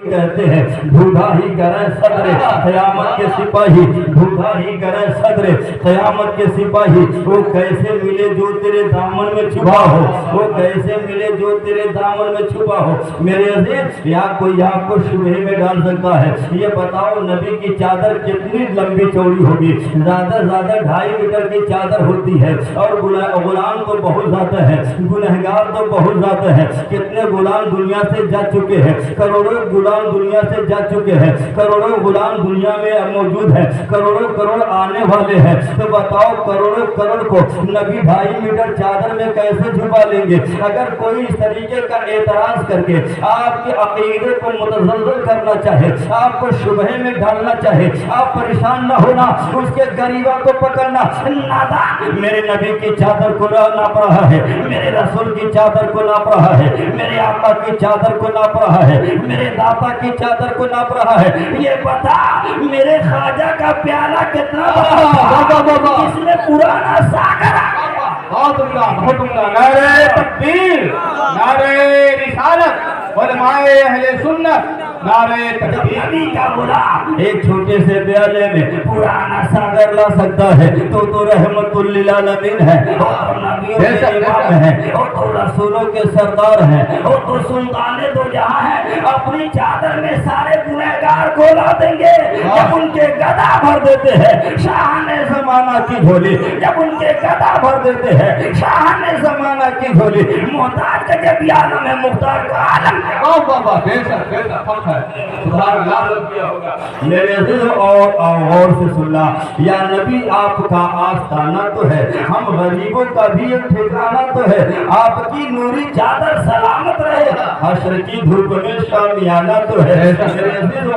کہتے ہیں ڈھونڈا ہی کرے صدر قیامت کے سپاہی، ڈھونڈا ہی کرے صدر قیامت کے سپاہی، وہ کیسے ملے جو تیرے دامن میں چھپا ہو، وہ کیسے ملے جو تیرے دامن میں چھپا ہو۔ میرے عزیز، یا کوئی آپ کو شبہے میں ڈال سکتا ہے؟ یہ بتاؤ نبی کی چادر کتنی لمبی چوڑی ہوگی؟ زیادہ زیادہ 2.5 میٹر کی چادر ہوتی ہے، اور غلام تو بہت زیادہ ہے، گنہگار تو بہت زیادہ ہے۔ کتنے غلام دنیا سے جا چکے ہیں، کروڑوں غلام دنیا سے جا چکے ہیں، کروڑوں غلام دنیا میں موجود ہیں، کروڑوں کروڑ آنے والے ہیں۔ تو بتاؤ کروڑوں کروڑ کو نبی 2.5 میٹر چادر میں کیسے چھپا لیں گے؟ اگر کوئی اس طریقے کا اعتراض کر کے آپ کے عقیدے کو متزلزل کرنا چاہے، آپ کو شبہے میں ڈالنا چاہے، آپ پریشان نہ ہونا، اس کے غریبہ کو پکڑنا۔ نادان میرے نبی کی چادر کو ناپ رہا ہے، میرے رسول کی چادر کو ناپ رہا ہے، میرے آقا کی چادر کو ناپ رہا ہے، میرے داتا کی چادر کو ناپ رہا ہے۔ یہ بتا میرے خواجہ کا پیالہ کتنا بڑا، اس میں پرانا ساگر بہت عمدہ، نعرہ تکبیر، نعرہ رسالت، علماء اہل سنت، نعرہ تکبیر۔ نبی کا غلام ایک چھوٹے سے پیالے میں پرانا ساگر لا سکتا ہے، تو رحمت للعالمین ہے، اور نبیوں کے امام ہے، اور تو رسولوں کے سردار ہیں، اور تو سلطان دو جہاں ہیں۔ اپنی چادر میں سارے گنہگار کو لا دیں گے جب ان کے گدا بھر دیتے ہیں شاہان زمانہ کی جھولی، جب ان کے گدا بھر دیتے ہیں شاہان زمانہ کی جھولی۔ محتاج کا جب عالم ہے، مختار کا عالم ہے۔ بابا بے شک فخر ہے، سبحان اللہ کیا ہوگا۔ میرے عزیز اور سے سننا، یا نبی آپ کا آستانہ تو ہے، ہم غریبوں کا بھی ایک ٹھکانہ تو ہے، آپ کی نوری چادر سلامت رہے، حشر کی دھوپ میں شامیانہ تو ہے۔ میرے عزیز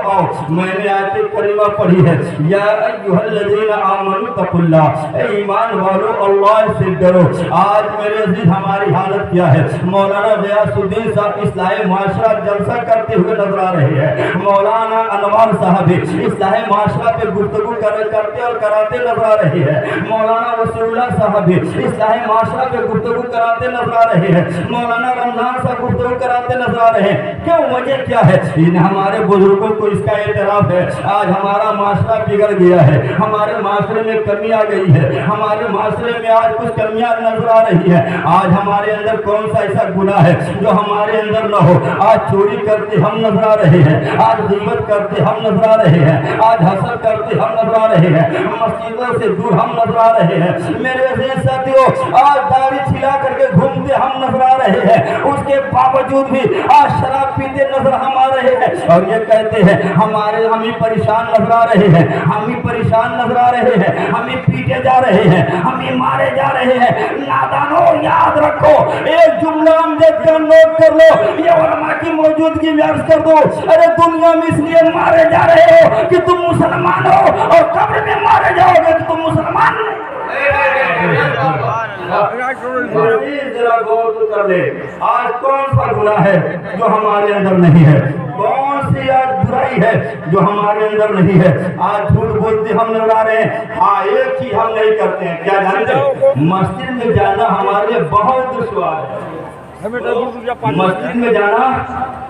میں نے آیت کریمہ پڑھی ہے، یا ایھا الذین آمنوا اتقوا اللہ، اے ایمان والو اللہ سے ڈرو۔ آج میرے عزیز ہماری حالت کیا ہے؟ مولانا غیاث الدین صاحب اصلاح معاشرہ جلسہ کرتے ہوئے نظر آ رہے ہیں، مولانا انوار صاحب اصلاح معاشرہ پہ گفتگو کرتے اور کراتے نظر آ رہے ہیں، مولانا وسیع اللہ صاحب اصلاح معاشرہ پہ گفتگو کراتے نظر آ رہے ہیں، مولانا رمضان صاحب گفتگو کراتے نظر آ رہے ہیں۔ کیوں؟ وجہ کیا ہے؟ ہمارے بزرگوں کو اس کا اعتراف ہے، آج ہمارا معاشرہ بگڑ گیا ہے، ہمارے معاشرے میں کمی آ گئی ہے، ہمارے معاشرے میں آج کچھ کمیاں نظر آ رہی ہے۔ آج ہمارے اندر کون سا ایسا گناہ ہے جو ہمارے اندر نہ ہو؟ آج چوری کرتے ہم نظر آ رہے ہیں، آج غیبت کرتے ہم نظر آ رہے ہیں، آج حسد کرتے ہم نظر آ رہے ہیں، مسجدوں سے دور ہم نظر آ رہے ہیں۔ میرے عزیز ساتھیو، آج داڑھی چھلا کر کے گھومتے ہم نظر آ رہے ہیں، اس کے باوجود بھی آج شراب پیتے نظر ہم آ رہے ہیں، اور یہ کہتے ہیں ہم ہی پریشان نظر آ رہے ہیں، ہم ہی پریشان نظر آ رہے ہیں، ہم ہی پیٹے جا رہے ہیں، ہم ہی مارے جا رہے ہیں۔ نادانو یاد رکھو، ایک جملہ امجد کا نوٹ کر لو، یہ علماء کی موجودگی میں عرض کر دو، ارے دنیا میں اس لیے مارے جا رہے ہو کہ تم مسلمان ہو، اور قبر میں مارے جاؤ گے کہ تم مسلمان نہیں۔ ذرا غور تو کر لے، آج کون سا گناہ ہے جو ہمارے اندر نہیں ہے؟ کون سی آج برائی ہے جو ہمارے اندر نہیں ہے؟ آج جھوٹ بولتے ہم نظر آ رہے ہیں۔ ہاں، ایک چیز ہم نہیں کرتے ہیں، کیا جانتے ہیں؟ مسجد میں جانا ہمارے لیے بہت دشوار ہے، مسجد میں جانا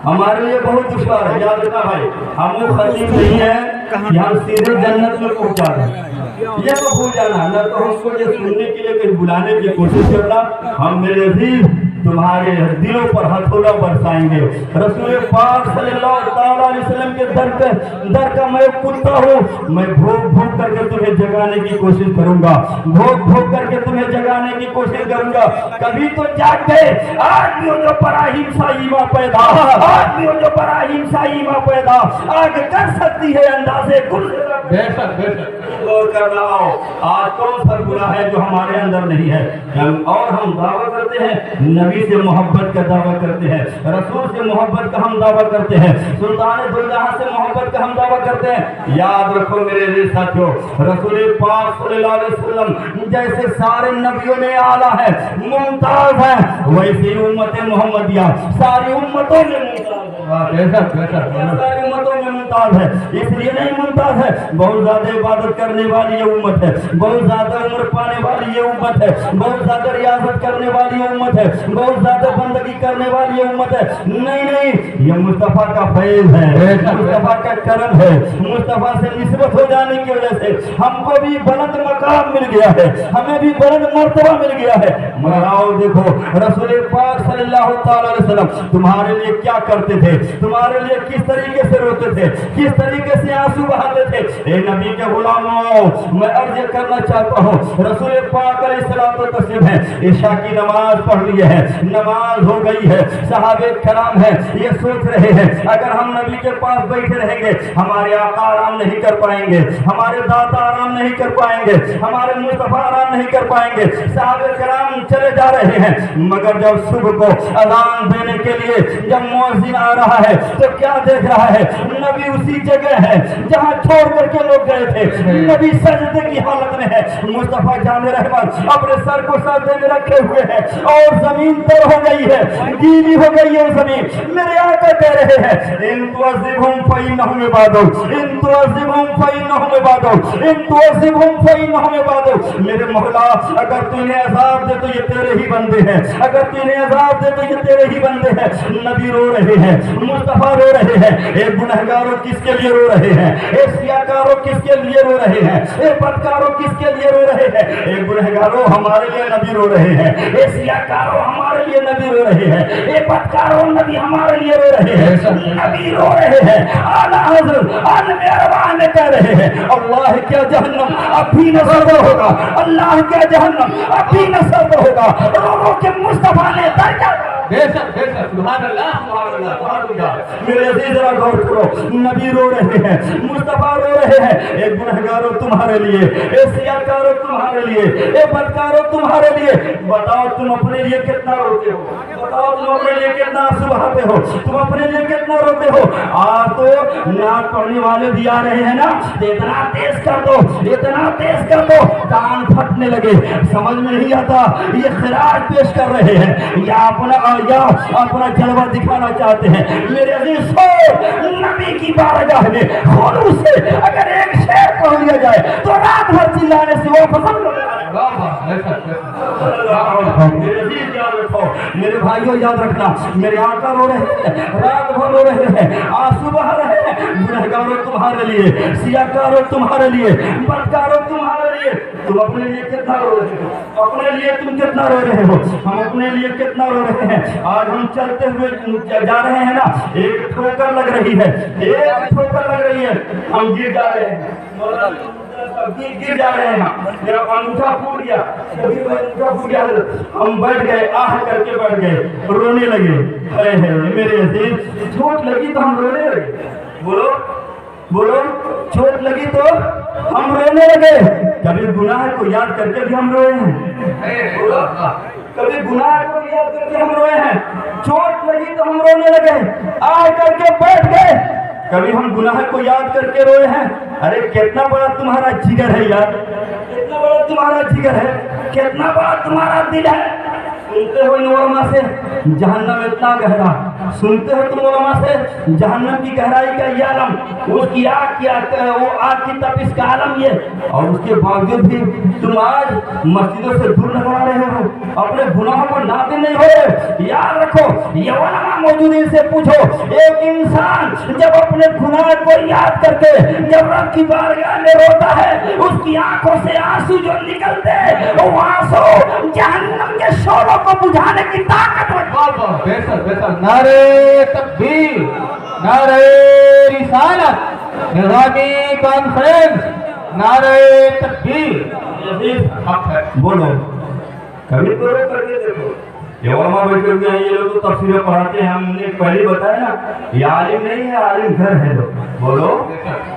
ہمارے لیے بہت دشوار ہے۔ یاد رکھنا بھائی، ہم وہ خطیب نہیں ہیں کہ ہم سیدھے جنت میں پہنچا دیں، یہ تو بھول جانا، نہ تو ہم کو یہ سننے کے لیے کہیں بلانے کی کوشش کرنا۔ ہم میرے عزیز تمہارے دلوں پر ہتھوڑا برسائیں گے۔ رسول پاک صلی اللہ تعالیٰ علیہ وسلم کے در کا میں کتا ہوں، میں بھوک بھوک کر کے تمہیں جگانے کی کوشش کروں گا، بھوک بھوک کر کے تمہیں جگانے کی کوشش کروں گا۔ کبھی تو جاگ گئے، آج بھی ہو جو براہیم سا ایمان پیدا، آج بھی ہو جو براہیم سا ایمان پیدا، آگ کر سکتی ہے اندازے کل۔ بے شک بے شک غور کرنا ہو، آج کون سا گناہ ہے جو ہمارے اندر نہیں ہے؟ اور ہم دعویٰ کرتے ہیں، نبی سے محبت کا دعویٰ کرتے ہیں، رسول سے محبت کا ہم دعویٰ کرتے ہیں، سلطان دو جہاں سے محبت کا ہم دعویٰ کرتے ہیں۔ یاد رکھو میرے عزیز ساتھیو، رسول پاک صلی اللہ علیہ وسلم جیسے سارے نبیوں میں اعلیٰ ہے، ممتاز ہے، ویسے امت محمدیہ ساری امتوں میں ممتاز ہے، بے شک بے شک ساری امتوں میں मुमताज है, इसलिए नहीं मुमताज है, बहुत ज्यादा इबादत करने वाली ये उम्मत है, बहुत ज्यादा उम्र पाने वाली ये उम्मत है, बहुत ज्यादा रियासत करने वाली ये उम्मत है, बहुत ज्यादा बंदगी करने वाली ये उम्मत है। नहीं नहीं, ये मुस्तफा का फैज़ है, मुस्तफा का करम है, मुस्तफा से निस्बत हो जाने की वजह से हमको भी बुलंद मकाम मिल गया है, हमें भी बुलंद मर्तबा मिल गया है। मगर आओ देखो रसूल पाक सल्लल्लाहु तआला अलैहि वसल्लम तुम्हारे लिए क्या करते थे, तुम्हारे लिए किस तरीके से रोते थे, किस तरीके से आंसू बहाते थे। ए नबी के गुलामों, मैं अर्ज करना चाहता हूँ, रसूल पाक अलैहिस्सलातु वस्सलाम है, इशा की नमाज पढ़ लिए है, नमाज हो गई है, सहाबे कराम है, ये सोच रहे हैं अगर हम नबी के पास बैठे रहेंगे हमारे आका आराम नहीं कर पाएंगे, हमारे दाता आराम नहीं कर पाएंगे, हमारे मुस्तफा आराम नहीं कर पाएंगे। सहाबे कराम चले जा रहे हैं, मगर जब सुबह को अजान देने के लिए जब मुअज्जिन आ रहा है तो क्या देख रहा है, नबी उसी जगह है जहां छोड़ करके लोग गए थे, नबी सजदे की हालत में है, मुस्तफा जाने रहमत अपने सर को सजदे में रखे हुए हैं और जमीन तर हो गई है, गीली हो गई है जमीन। मेरे आका कह रहे हैं इन तुअज़िबहुम फइन्नहुम इबादुक, इन तुअज़िबहुम फइन्नहुम इबादुक, इन तुअज़िबहुम फइन्नहुम इबादुक। मेरे मौला अगर तू इन्हें अज़ाब दे तो ये तेरे ही बंदे हैं, अगर तू इन्हें अज़ाब दे तो ये तेरे ही बंदे हैं। नबी रो रहे हैं, मुस्तफा रो रहे हैं, ए गुनहगारों किसके लिए रो रहे हैं, ए सियाकारों किसके लिए रो रहे हैं, ए बदकारों किसके लिए रो रहे हैं। ए गुनहगारों हमारे लिए नबी रो रहे हैं, ए सियाकारों हमारे लिए नबी रो रहे हैं, ए बदकारों नबी हमारे लिए रो रहे हैं, नबी रो रहे हैं। आला हज़रत आल मेहरबान कह रहे हैं अल्लाह क्या जहन्नम अब भी न सर्द होगा, अल्लाह क्या जहन्नम अब भी न सर्द होगा। रो रो के मुस्तफा ने दर्जा बेशक बेशक सुभान अल्लाह सुभान अल्लाह सुभान अल्लाह। मेरे अजीज जरा गौर करो, नबी रो रहे हैं, मुस्तफा रो रहे हैं, ए गुनहगारों तुम्हारे लिए, ए सियाकारों तुम्हारे लिए, ए बदकारों तुम्हारे लिए। बताओ तुम अपने लिए कितना रोते हो, बताओ तुम अपने लिए कितना आंसू बहाते हो, तुम अपने लिए कितना रोते हो। आज तो नाक पढ़ने वाले भी आ रहे हैं ना, इतना तेज कर दो, इतना तेज कर दो कान फटने लगे, समझ में नहीं आता ये खिराज पेश कर रहे हैं या अपना जलवा दिखाना चाहते हैं। मेरे अजीज नबी की बारगाह में खुलूस से अगर एक शेर पढ़ लिया जाए तो रात भर चिल्लाने से वो पसंद मेरे अजीज याद रखो, मेरे भाइयों याद रखना, मेरे आका रो रहे हैं, रात भर रो रहे हैं, आंसू बहा रहे हैं। गुनहगारों तुम्हारे लिए, सियाकारों तुम्हारे लिए, बदकारों तुम्हारे लिए। तुम अपने लिए कितना रो रहे हो, अपने लिए तुम कितना रो रहे हो, हम अपने लिए कितना रो रहे हैं। आज हम चलते हुए जा रहे हैं ना, एक ठोकर लग रही है, एक ठोकर लग रही है, हम गिर जा रहे हैं, गिर जा रहे हैं, मेरा अंगूठा फूट गया, अंगूठा फूट गया, हम बैठ गए, आह करके बैठ गए, रोने लगे। मेरे अजीज चोट लगी तो हम रोने लगे, बोलो बोलो, चोट लगी तो हम रोने लगे। कभी गुनाह को याद करके भी हम रोए हैं, कभी गुनाह को याद करके हम रोए हैं। चोट लगी तो हम रोने लगे, आ करके बैठ गए। कभी हम गुनाह को याद करके रोए हैं। अरे कितना बड़ा तुम्हारा जिगर है यार, कितना बड़ा तुम्हारा जिगर है, कितना बड़ा तुम्हारा दिल है। सुनते हो इन उलमा से जहन्नम इतना गहरा, सुनते हो तुम उलमा से जहन्नम की गहराई का ये आलम, उसकी आग की वो आग की तपिश का आलम ये, और उसके बावजूद भी तुम आज मस्जिदों से दूर नजर आ रहे हो, अपने गुनाहों को नादिल नहीं हो रहे। याद रखो, ये उलमा मौजूद, इनसे पूछो, एक इंसान जब अपने गुनाह को याद करके जब रब की बारगाह में रोता है, उसकी आंखों से आंसू जो निकलते वो आंसू जहन्नम के शोलों को बुझाने की ताकत है। बेशक बेशक। नारे तकबीर, नारे रिसालत, निज़ामी कॉन्फ्रेंस, नारे तकबीर। बोलो, कभी तो करके देखो। ये उलमा बैठे हुए हैं, ये लोग तो तफसीरें पढ़ाते हैं, हमने पहले बताया ना, ये आलिम नहीं है, आलिम घर है। लोग बोलो,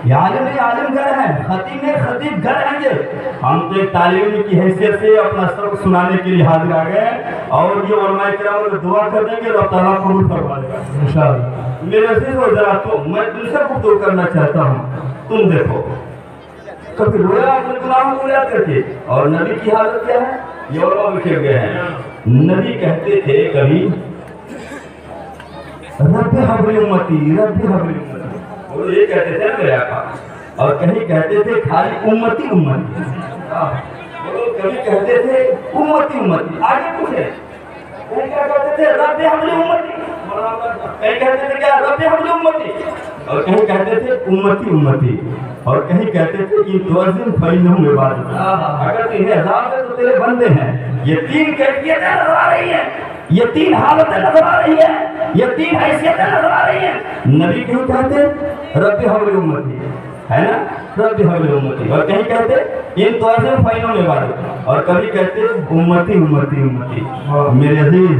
ये आलिम नहीं, आलिम घर है, खतीब नहीं, खतीब घर है। ये हम तो एक तालिब की हैसियत से अपना सबक सुनाने के लिए हाजिर आ गए, और ये उलमा किराम को दुआ कर देंगे, अल्लाह ताला कबूल फरमा देगा इंशाअल्लाह। मेरे अजीज हो जरा, तो मैं तुमसे गुफ्तगू करना चाहता हूँ। तुम देखो, कभी रोया अपने गुनाहों को याद करके, और नबी की हालत क्या है, ये उलमा बैठे हुए हैं। नबी कहते थे कभी, रब्बे हबली उम्मती, रब्बे हबली उम्मती, वो ये कहते थे ना मेरे आका, और कहीं कहते थे खाली उम्मती उम्मती, वो कभी कहते थे उम्मती उम्मती। आगे पूछे कहीं क्या कहते थे रब्बे हमली उम्मती, कहीं कहते थे क्या रब्बे हमली उम्मती, और कहीं कहते थे उम्मती उम्मती, और कहीं कहते थे कि तुअज़्ज़िम फ़इन्नहुम इबादुक, अगर तुम्हें अज़ाब है तो तेरे बंदे हैं। ये तीन कैफियतें नजर आ रही है, ये तीन हालतें नजर आ रही है, ये तीन हैसियतें नजर आ रही है। नबी क्यों कहते रब्बे हमली उम्मती, है ना, रब्बे हमली उम्मती, और कहीं कहते इन तुअज़्ज़िम फ़इन्नहुम इबादुक, और कभी कहते उम्मती उम्मती उम्मती। मेरे अजीज,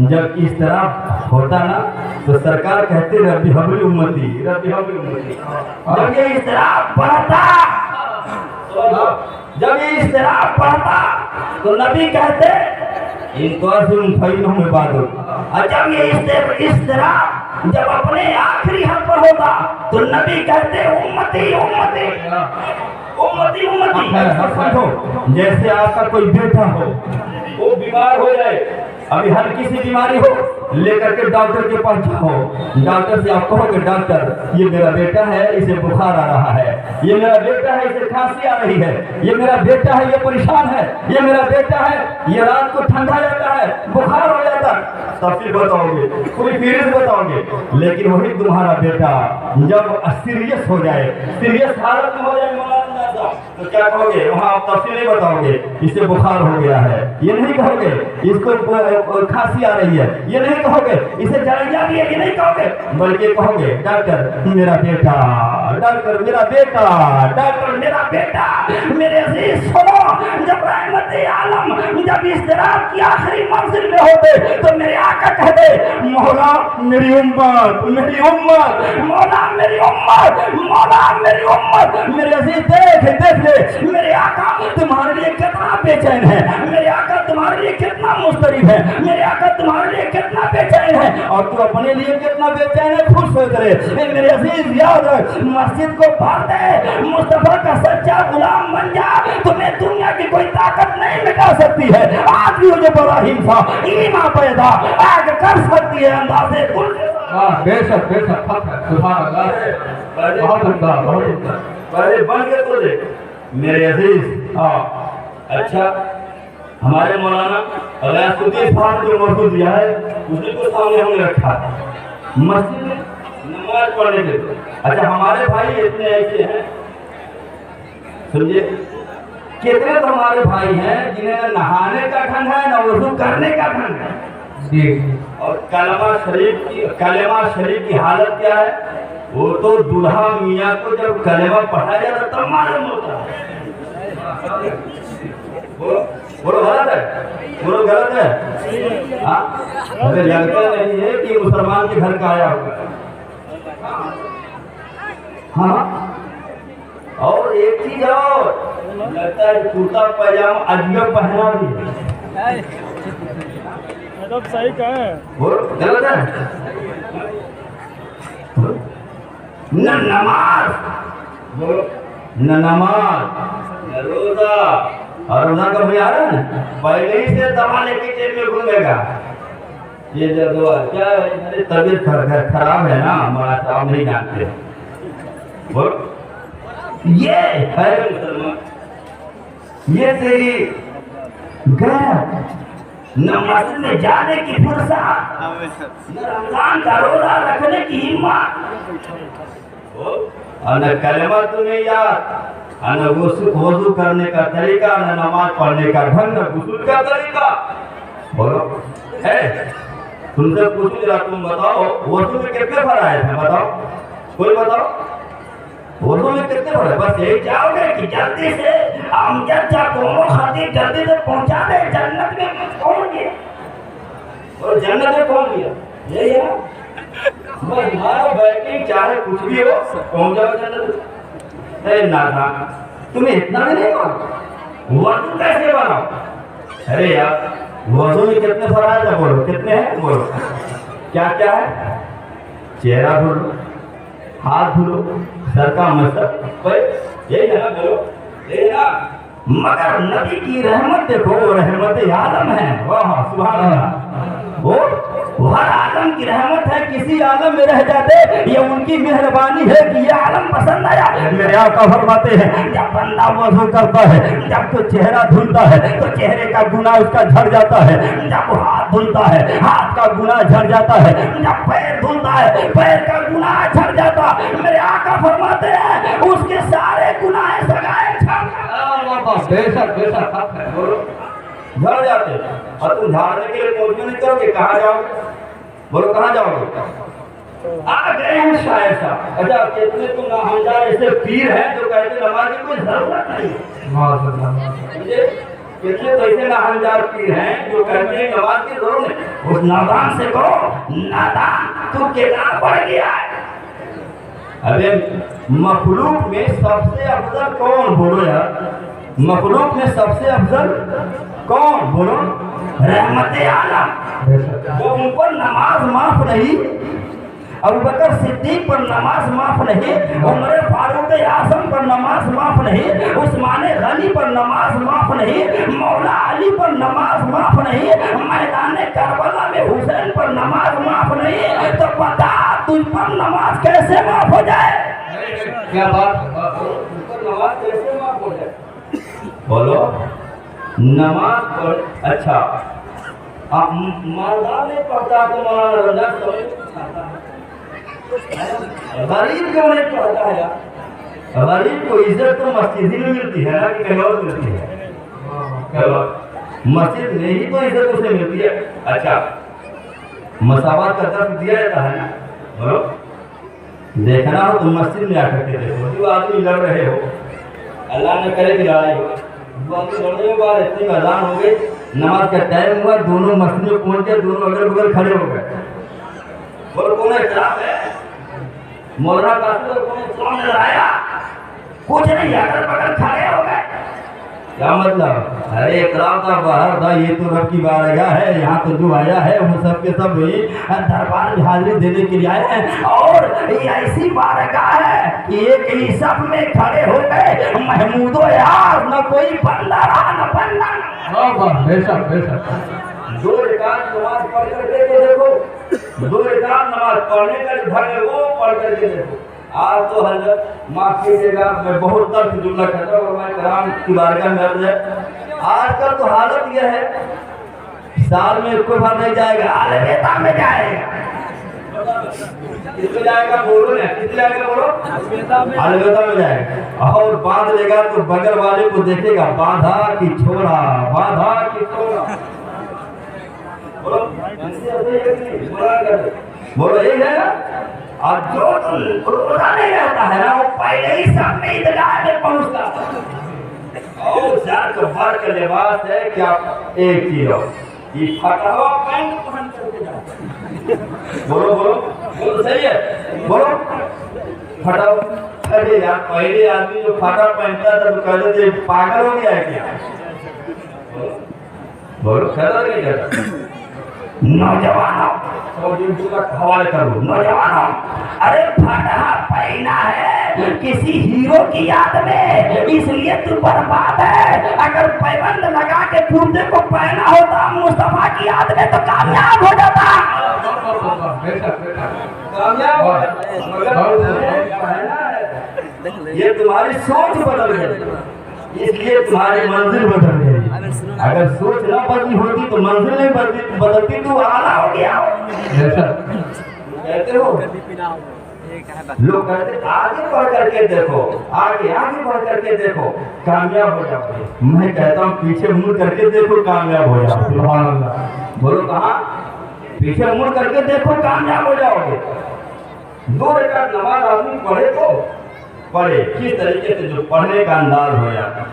जब इस तरह होता ना तो सरकार कहते रब्बी हबली उम्मती, रब्बी हबली उम्मती। जब ये इस तरह पढ़ता, जब ये इस तरह पढ़ता तो नबी कहते इन तुअज़्ज़िम फ़इन्नहुम इबादुक, और जब ये इस तरह जब अपने आखिरी हद पर होता तो नबी कहते उम्मती उम्मती उम्मती उम्मती। समझो, जैसे आपका कोई बेटा हो, वो बीमार हो जाए, अभी हल्की सी बीमारी हो, लेकर के डॉक्टर के पास जाओ, डॉक्टर से आप कहोगे डॉक्टर ये मेरा बेटा है, इसे बुखार आ रहा है, ये मेरा बेटा है, इसे खांसी आ रही है, ये मेरा बेटा है, ये परेशान है, ये मेरा बेटा है, ये रात को ठंडा जाता है, बुखार हो जाता है, तफसील बताओगे, पूरी फीलिंग बताओगे। लेकिन वही तुम्हारा बेटा जब सीरियस हो जाए, सीरियस हालत में हो जाए तो क्या कहोगे? वहाँ आप तफसील नहीं बताओगे, इसे बुखार हो गया है, ये नहीं कहोगे, इसको खांसी आ रही है, ये नहीं कहोगे, इसे जलैया भी है, ये नहीं कहोगे, बल्कि कहोगे डॉक्टर मेरा बेटा, डॉक्टर मेरा बेटा, डॉक्टर मेरा बेटा। मेरे अजीज सुनो, जब रहमत आलम जब इस तरह की आखिरी मंजिल में होते तो मेरे आका कहते मौला मेरी उम्मत, मेरी उम्मत, मौला मेरी उम्मत, मौला मेरी उम्मत। मेरे अजीज देख ले, मेरे आका तुम्हारे लिए कितना बेचैन है, मेरे आका तुम्हारे लिए कितना मुस्तरिब है, मेरे आका तुम्हारे लिए कितना बेचैन है, और तू अपने लिए कितना बेचैन है, खुश हो करे। मेरे अजीज याद रख, मस्जिद को भर दे, मुस्तफा का सच्चा गुलाम बन जा, तुम्हें दुनिया की कोई ताकत नहीं मिटा सकती है। आज भी जो बड़ा हिंसा ईमान पैदा आग कर सकती है अंदाजे कुल। बेशक बेशक हक है, सुभान अल्लाह, बहुत उम्दा, बहुत उम्दा। पहले बन के तो देख मेरे अजीज। अच्छा, हमारे मौलाना गयासुद्दीन साहब जो मौजूद दिया है उसी को सामने हमने रखा है मस्जिद में नमाज पढ़ने के लिए। अच्छा, हमारे भाई इतने ऐसे हैं, समझे, कितने तो हमारे भाई हैं जिन्हें न नहाने का ढंग है न वजू करने का ढंग है जी। और कलमा शरीफ की हालत क्या है? वो तो दूल्हा मियाँ को जब कलमा पढ़ाया जाता तब मालूम होता है। बोलो गलत है, बोलो गलत है। हाँ, हमें लगता नहीं है कि मुसलमान के घर का आया होगा। हाँ, और एक चीज और लगता है कुर्ता पैजामा अजगर पहना भी है। मतलब सही कहे, बोलो गलत है। न नमाज, बोलो न नमाज, न रोजा, और रोजा का भैया आ रहा है ना, पहले ही से दवा लेके जेब में घूमेगा। ये जो क्या है, तबीयत खराब है ना, हमारा साहब नहीं जानते। बोलो ये है मुसलमान, ये तेरी गैर न मस्जिद में जाने की फुर्सत, न रमजान का रोजा रखने की हिम्मत, और न कलमा तुम्हें याद, न वजू करने का तरीका, न नमाज पढ़ने का ढंग, न गुस्ल का तरीका। बोलो है, तुमसे पूछ रहा, तुम बताओ वजू में कितने फराइज हैं? बताओ, कोई बताओ, वजू में कितने फराइज? बस यही चाहोगे कि जल्दी से अमजद जा कोनो खातिर जल्दी से पहुंचा दे जन्नत में कौन गया, और जन्नत में कौन गया? यही है ना, बस मारो बैटिंग चाहे कुछ भी हो पहुंच जाओ जन्नत। ना ना, तुम्हें इतना भी नहीं मानो, वजू कैसे बनाओ? अरे यार, वजू में कितने फराइज है? बोलो कितने हैं? बोलो क्या क्या है? चेहरा धुलो, हाथ धुलो, सर का मसक, यही है ना, बोलो यही ना। मगर नबी की रहमत देखो, वो रहमत आलम है, वाह सुभान अल्लाह। वो वो हर आलम की रहमत है, किसी आलम में रह जाते ये उनकी मेहरबानी है कि ये आलम पसंद आया। मेरे आका फरमाते हैं जब बंदा वज़ू करता है, जब तो चेहरा धुलता है तो चेहरे का गुनाह उसका झड़ जाता है, जब वो हाथ धुलता है हाथ का गुनाह झड़ जाता है, जब पैर धुलता है पैर का गुनाह झड़ जाता। मेरे आका फरमाते हैं उसके सारे गुनाह सगाए बेशक बेशक हक है। बोलो झड़ जाते और तुम झाड़ने के लिए पहुंचने नहीं करोगे, कहाँ जाओगे? बोलो कहाँ जाओगे? आ गए हैं शायर साहब। अच्छा कितने तुम नामदार ऐसे पीर हैं जो कहते नमाज की कोई जरूरत नहीं। मुझे कितने तो ऐसे नामदार पीर हैं जो कहते हैं नमाज की जरूरत नहीं। उस नादान से कहो नादान तू कितना पढ़ गया है? अरे मखलूक में सबसे अफजल कौन? बोलो यार, मखलूक में सबसे अफजल कौन? बोलो रहमत आलम। जो उन पर नमाज माफ नहीं, अबू बकर सिद्दीक पर नमाज माफ नहीं, उमर फारूक आजम पर नमाज माफ नहीं, उस्मान गनी पर नमाज माफ नहीं, मौला अली पर नमाज माफ नहीं, मैदान करबला में हुसैन पर नमाज माफ नहीं, तो बता तुझ पर नमाज कैसे माफ हो जाए? क्या बात नमाज कैसे माफ हो जाए? बोलो नमाज पढ़। अच्छा आप मर्दा नहीं पढ़ता तो मौलाना गरीब क्यों नहीं पढ़ता है यार? गरीब को इज्जत तो मस्जिद ही में मिलती है ना कि कहीं और मिलती है? मस्जिद में ही तो इज्जत उसे मिलती है। अच्छा मसावत का दर्द दिया जाता है ना? बोलो देखना हो तो मस्जिद में आकर के देखो, जो आदमी लड़ रहे हो अल्लाह ने करे कि लड़ाई हो, लड़ने के बाद इतनी अजान हो गई, नमाज का टाइम हुआ, दोनों मस्जिद में पहुंच गए, दोनों अगल बगल खड़े हो गए। बोलो कौन इख्तिलाफ है? मौलाना कासिम को कौन इख्तिलाफ नजर आया? कुछ नहीं, अगल बगल खड़े हो गए। क्या मतलब? अरे इकराम था बाहर था, ये तो रब की बारगाह है, यहाँ तो जो आया है वो सब के सब दरबार में हाजिरी देने के लिए आए हैं। और ये ऐसी बारगाह है कि एक ही सब में खड़े हो गए महमूदो यार, न कोई बंदा रहा न बंदा। बेशक बेशक दो रकात नमाज पढ़ करके देखो, दो रकात नमाज पढ़ने का जो ढंग है वो पढ़ करके देखो। आज तो हजरत माफ कीजिएगा मैं बहुत तर्क जुमला कहता हूँ, मैं कराम की बारगाह में अर्ज है। आजकल तो हालत यह है साल में कोई बार नहीं जाएगा, अलविदा में जाएगा। किसमें जाएगा? बोलो ना, किसमें जाएगा? बोलो अलविदा में जाएगा। और बांध लेगा तो बगल वाले को देखेगा, बांधा की छोड़ा, बांधा की छोड़ा। बोलो यही है ना? और जो रोजा नहीं रहता है ना वो पहले ही सब में इदगाह में पहुंचता। और जाकर भर के लिबास है कि आप एक चीज हो, ये फटा हुआ पैंट पहन करके जाओ। बोलो बोलो बोलो सही है? बोलो फटा। अरे यार पहले आदमी जो फटा पहनता था तो कहते थे पागल हो गया है क्या? बोलो कहता नहीं कहता? नौजवानों हवाले करो, नौजवानों अरे फटा पहना है किसी हीरो की याद में, इसलिए तू बर्बाद है। अगर पैबंद लगा के कुर्ते को पहना होता मुस्तफा की याद में तो कामयाब हो जाता। कामयाब हो ये तुम्हारी सोच बदल गई, इसलिए तुम्हारी मंजिल बदल गई। अगर सोच न बदली होती तो मंजिल नहीं बदलती, तो आला हो गया। कहते हो लोग कहते आगे बढ़ करके देखो, आगे आगे बढ़ करके देखो कामयाब हो जाओगे। मैं कहता हूँ पीछे मुड़ करके देखो कामयाब हो जाओगे। बोलो कहाँ? पीछे मुड़ करके देखो कामयाब हो जाओगे। दो रकात नमाज आदमी पढ़े तो पढ़े किस तरीके से, जो पढ़ने का अंदाज हो जाता।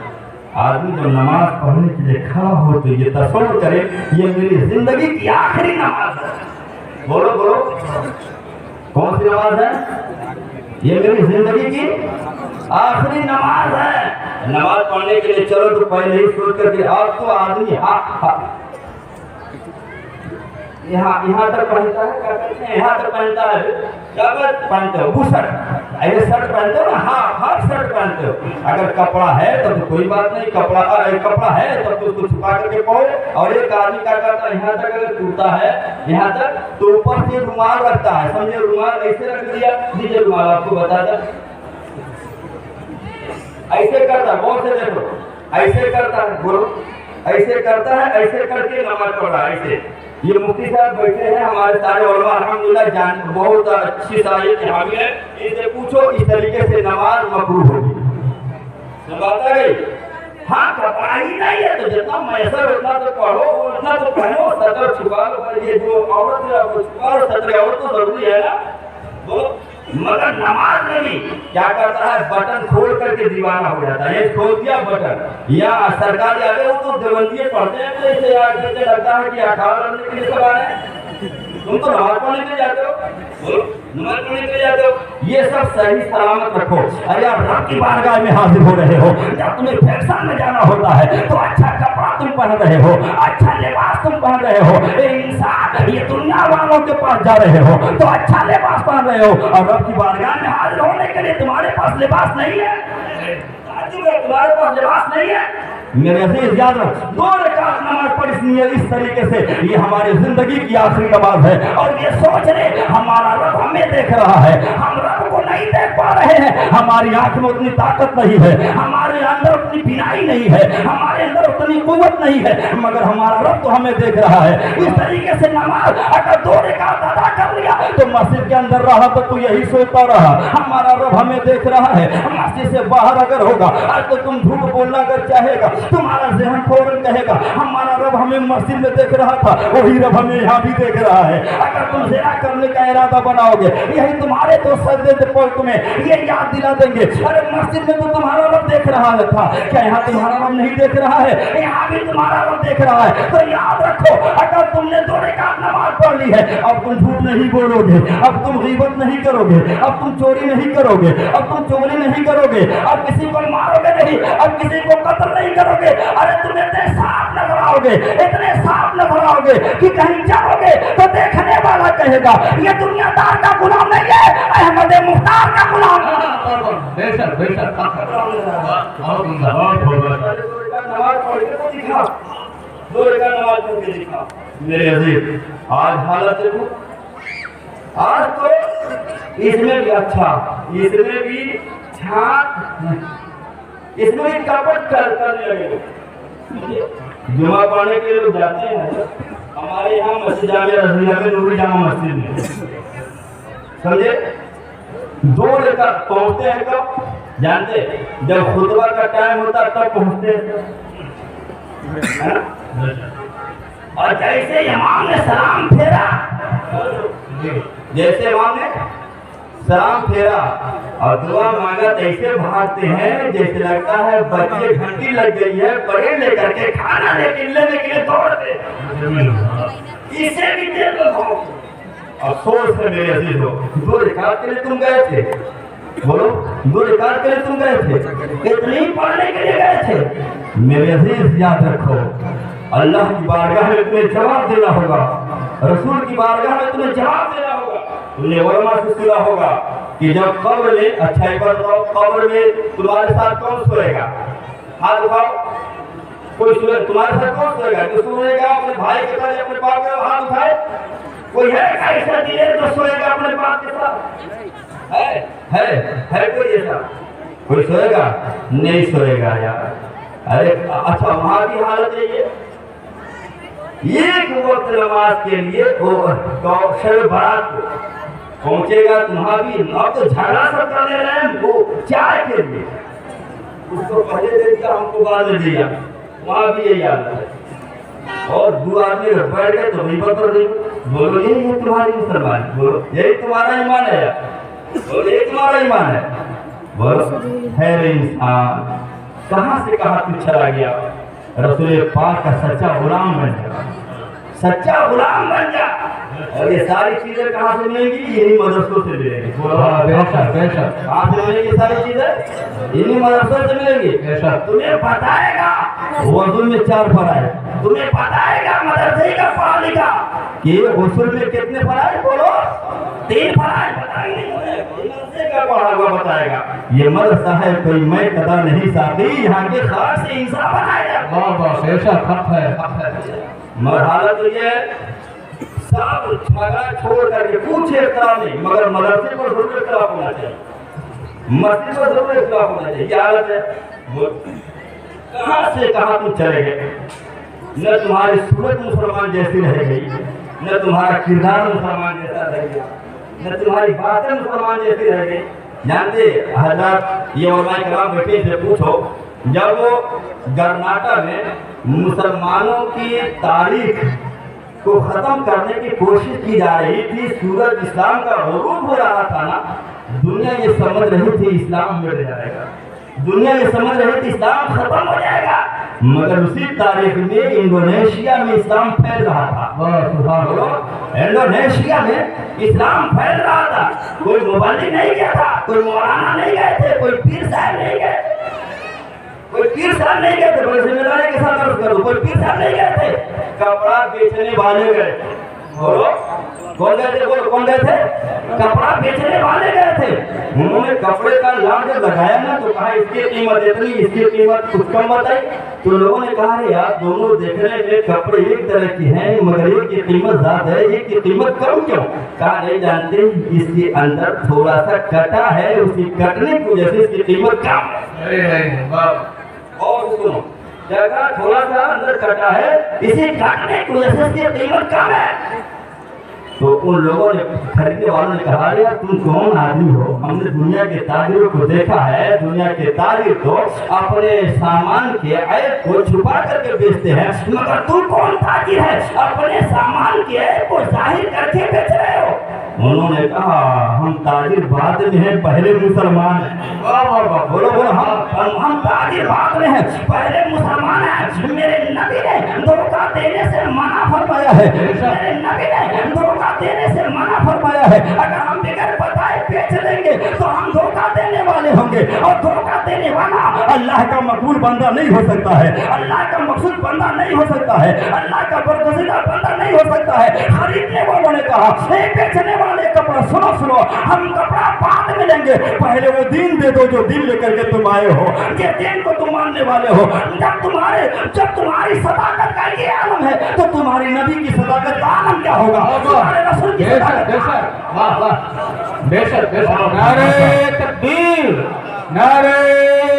आदमी जब नमाज पढ़ने के लिए खड़ा हो तो ये तसव्वुर करे ये मेरी जिंदगी की आखिरी नमाज है। बोलो बोलो कौन सी नमाज है? ये मेरी जिंदगी की आखिरी नमाज है। नमाज पढ़ने के लिए चलो तो पहले ही सोच करके, अब तो आदमी यहाँ तक पहनता है, क्या कहते हैं, यहाँ तक पहनता है, क्या पहनते हो, बुशर्ट, ऐसे शर्ट पहनते हो ना, हाफ शर्ट पहनते हो। अगर कपड़ा है तब तो कोई बात नहीं, कपड़ा है तब तो उसको छुपा करके पहो। और एक आदमी क्या करता है, यहाँ तक अगर टूटा है यहाँ तक, तो ऊपर से रुमाल रखता है, समझे, रुमाल ऐसे रख दिया, दीजिए रुमाल, आपको बता दें, ऐसे करता है, बहुत से देखो, ऐसे करता है, बोलो, ऐसे करता है, ऐसे करके नमाज पढ़ रहा है, ऐसे। ये मुफ्ती साहब बैठे हैं, हमारे सारे उलमा अल्हम्दुलिल्लाह जान, बहुत अच्छी साहिब के हामी है, इनसे पूछो इस तरीके से नमाज मकरूह होगी, बात आ गई। हाँ, कपड़ा ही नहीं है तो जितना मैसर उतना तो पढ़ो, उतना तो पहनो, सतर छुपा लो, ये जो औरत छुपा लो, सतर औरत तो जरूरी है ना, बोलो। मगर नमाज में भी क्या करता है, बटन खोल करके दीवाना हो जाता है, ये खोल दिया बटन, या सरकार आ गए वो तो देवंदिये पढ़ते हैं, तो इसे आगे लगता है कि अखाड़ा करने के लिए सब आ रहे हैं। तुम तो नमाज पढ़ने के लिए जाते हो, बोलो, नमाज पढ़ने के लिए जाते हो, ये सब सही सलामत रखो। अरे आप रब की बारगाह में हाजिर हो रहे हो, जब तुम्हें फैक्शन में जाना होता है तो अच्छा कपड़ा तुम पहन रहे हो, अच्छा लिबास तुम पहन रहे हो, इंसान ये दुनिया वालों के पास जा रहे हो तो अच्छा लिबास पहन रहे हो, और रब की बारगाह में हाजिर होने के लिए तुम्हारे पास लिबास नहीं है, तुम्हारे पास लिबास नहीं है। मेरे अजीज याद रखो, 2 रकात नमाज पढ़नी है इस तरीके से, ये हमारी जिंदगी की आखिरी नमाज है। और ये सोच रहे हमारा रब हमें देख रहा है, हम रब को नहीं देख पा रहे हैं, हमारी आंख में उतनी ताकत नहीं है, हमारे अंदर उतनी बिनाई नहीं है, हमारे अंदर उतनी कुव्वत नहीं है, मगर हमारा रब तो हमें देख रहा है। इस तरीके से नमाज अगर 2 रकात अदा कर लिया तो मस्जिद के अंदर रहा तो तू यही सोचता रहा, हमारा रब हमें देख रहा है। मस्जिद से बाहर अगर होगा तो तुम झूठ बोलना अगर चाहेगा, तुम्हारा ज़हन फौरन कहेगा हमारा रब हमें मस्जिद में देख रहा था, वही रब हमें यहाँ भी देख रहा है। अगर तुम ज़िना करने का इरादा बनाओगे, यही तुम्हारे तो सजदे पर तुम्हें ये याद दिला देंगे, अरे मस्जिद में तो तुम्हारा रब देख रहा था, क्या यहाँ तुम्हारा रब नहीं देख रहा है, यहाँ भी तुम्हारा रब देख रहा है। तो याद रखो, अगर तुमने 2 रकात नमाज पढ़ ली है, अब तुम झूठ नहीं बोलोगे, अब तुम गीबत नहीं करोगे, अब तुम चोरी नहीं करोगे, अब तुम चोरी नहीं करोगे, अब किसी को मारोगे नहीं, अब किसी को कत्ल नहीं करोगे। अरे तुम इतने साफ नजर आओगे, इतने साफ नजर आओगे कि कहीं जाओगे तो देखने वाला कहेगा ये दुनियादार का गुलाम नहीं है, अहमद मुख्तार का गुलाम है। बेशक बेशक बहुत सुंदर, बहुत नमाज पढ़ के तो दिखा, 2 रकात नमाज पढ़ के दिखा। मेरे अजीज आज हालत देखो, आज तो इसमें भी अच्छा, इसमें भी छाप, इसमें भी कपट करने लगे। जुमा पढ़ने के लोग जाते हैं, हमारे यहाँ मस्जिद जामिया रज़िया में, नूरी जामा मस्जिद में, समझे, 2 रकात पहुँचते हैं कब जानते, जब खुतबा का टाइम होता तब पहुँचते हैं, और जैसे इमाम ने सलाम फेरा, जैसे इमाम ने सलाम फेरा और दुआ मांगा, ऐसे भागते हैं जैसे लगता है बच्चे घंटी लग गई है, बड़े लेकर के खाना लेने के लिए दौड़ते, इसे भी देर में अफसोस है मेरे अजीज लोग, 2 रकात के लिए तुम गए थे, बोलो 2 रकात के लिए तुम गए थे, इतनी पढ़ने के लिए गए थे। मेरे अजीज याद रखो, अल्लाह की बारगाह में तुम्हें जवाब देना होगा, रसूल की बारगाह में तुम्हें जवाब देना होगा। तुमने उलमा से सुना होगा कि जब कब्र में, अच्छा एक बार बताओ, कब्र में तुम्हारे साथ कौन सोएगा, हाथ उठाओ, कोई सोए तुम्हारे साथ कौन सोएगा, जो सोएगा अपने भाई के साथ, अपने बाप के साथ, हाथ उठाए, कोई है ऐसा दिलेर जो सोएगा अपने बाप के साथ, है कोई ऐसा, कोई सोएगा नहीं सोएगा यार। अरे अच्छा वहां की हालत है ये, एक वक्त नमाज के लिए वो शब बारात पहुंचेगा, तुम्हारा भी अब तो झगड़ा सब कर दे रहे हैं वो चाय के लिए, उसको पहले दे दिया, हमको बाद में दिया, वहां भी यही हालत है। और 2 आदमी बैठ गए तो गीबत कर दी, बोलो ये तुम्हारी मुसलमान, बोलो यही तुम्हारा ईमान है, बोलो ये तुम्हारा ईमान है, बोलो है इंसान, कहां से कहां तू चला गया। रसूल पाक का सच्चा गुलाम बन जा, सच्चा गुलाम बन जा। और ये सारी चीजें कहाँ से मिलेंगी, यही मदरसों से मिलेंगी। बेशक बेशक, कहाँ से मिलेंगी ये सारी चीजें, इन्हीं मदरसों से मिलेंगी। तुम्हें बताएगा वज़ू में 4 फराइज़, तुम्हें बताएगा मदरसे का पढ़ा लिखा, कि गुस्ल में कितने फराइज बोलो? 3 फराइज बताएंगे का पढ़ा हुआ बताएगा। ये मदरसा है कोई मैं कदा नहीं साथी, यहाँ के खास से इंसान बनाएगा। वाह वाह बेशक हक है। मरहला तो ये सब झगड़ा छोड़ करके पूछे इख्तिलाफ नहीं, मगर मदरसे को जरूर इख्तिलाफ होना चाहिए, मस्जिद को जरूर इख्तिलाफ होना चाहिए। क्या हालत है? कहाँ से कहाँ तुम चले गए? न तुम्हारी सूरत मुसलमान जैसी रह गई, न तुम्हारा किरदार मुसलमान जैसा रह गया, न तुम्हारी बातें मुसलमान जैसी रह गई। जानते हजरत ये उलमा किराम बेटे से पूछो, जब वो कर्नाटक में मुसलमानों की तारीख को खत्म करने की कोशिश की जा रही थी, सूरज इस्लाम का गुरूब हो रहा था ना, दुनिया ये समझ रही थी इस्लाम मिट जाएगा, दुनिया ये समझ रही थी इस्लाम खत्म हो जाएगा, मगर उसी तारीख में इंडोनेशिया में इस्लाम फैल रहा था। इंडोनेशिया में इस्लाम फैल रहा था। कोई मुबल्लिग नहीं गया था, कोई मौलाना नहीं गए थे, कोई पीर साहब नहीं गए, कोई पीर साहब नहीं गए थे, बड़ी जिम्मेदारी के साथ अर्ज करो, कोई पीर साहब नहीं गए थे, कपड़ा बेचने वाले गए। बोलो कौन गए थे? बोलो कौन गए थे? कपड़ा बेचने वाले गए थे। उन्होंने कपड़े का लाभ जब लगाया ना तो कहा इसकी कीमत इतनी, इसकी कीमत कुछ कम बताई। तो लोगों ने कहा यार दोनों देखने में कपड़े एक तरह की हैं, मगर एक की कीमत ज्यादा है, एक की कीमत कम क्यों? कहा नहीं जानते, इसके अंदर थोड़ा सा कटा है, उसकी कटने की वजह से इसकी कीमत कम है। और सुनो, जगह थोड़ा सा अंदर कटा है, इसे काटने की वजह से इसकी कीमत कम है। तो उन लोगों ने, खरीदने वालों ने कहा यार तुम कौन आदमी हो? हमने दुनिया के ताजिरों को देखा है, दुनिया के ताजिर तो अपने सामान के ऐब को छुपा करके बेचते हैं, मगर तुम कौन ताजिर है अपने सामान के ऐब को जाहिर करके बेच रहे हो? उन्होंने कहा हम ताजिर बाद में हैं, पहले मुसलमान हैं। बोलो बोलो हम ताजिर बाद में हैं, पहले मुसलमान हैं। मेरे नबी ने धोखा देने से मना फरमाया है, मेरे नबी ने धोखा देने से मना फरमाया है। अगर हम बगैर बताए बेच देंगे तो हम धोखा देने वाले होंगे, और धोखा देने वाला अल्लाह का मकबूल बंदा नहीं हो सकता है, अल्लाह का मकसूद बंदा नहीं हो सकता है, अल्लाह का बरगुज़ीदा बंदा नहीं हो सकता है। खरीदने वालों ने कहा बेचने वाले कपड़ा सुनो सुनो, हम कपड़ा बाद में लेंगे, पहले वो दीन दे दो जो दीन लेकर के तुम आए हो, ये दीन को तुम मानने वाले हो। जब तुम्हारी सदाकत का ये आलम है तो तुम्हारी नबी की सदाकत का आलम क्या होगा? तुम्हारे रसूल की सदाकत। वाह वाह बेशक बेशक। नारे तकबीर, नारे